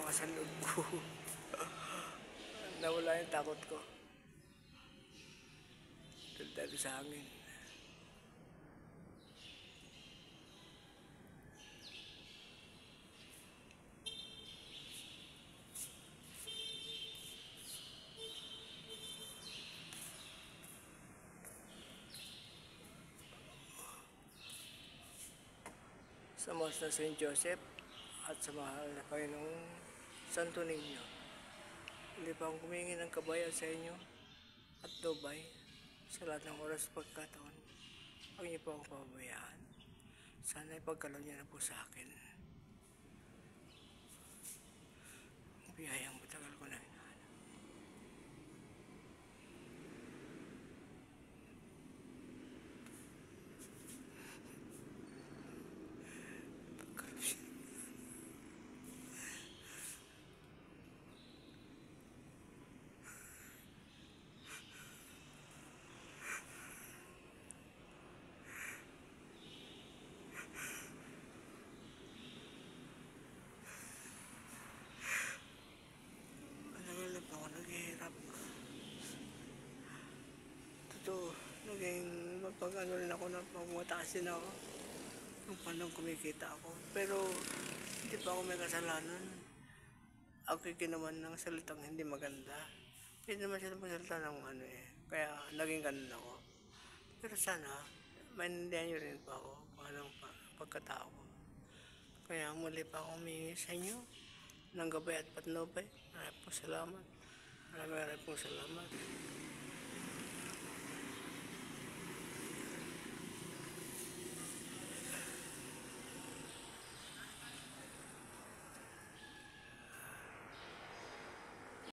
malakas ang loob ko. Nawala yung takot ko. Dahil sa hangin. Sa Mos na St. Joseph at sa mahal na Panginoong Santo Niño, hindi pa akong kumingi ng kabayan sa inyo at lubay sa lahat ng oras pagkataon. Huwag niyo po akong pababayaan. Sana ipagkaloob niyo na po sa akin. Biyayang matagal ko na hinahanap. Matagal na po ako naghihirap. Totoo, naging mapag-ano rin ako na pagmataas din ako. Nung panong kumikita ako. Pero hindi pa ako may kasalanan. Ako ginawan ng salitang hindi maganda. Hindi naman sila magsalita ng ano eh. Kaya naging ganun ako. Pero sana, maintindihan nyo rin pa ako kung anong pagkatao ko. Kaya muli pa akong humingi sa inyo ng gabay at patnubay. Maraming po salamat. Maraming pong salamat.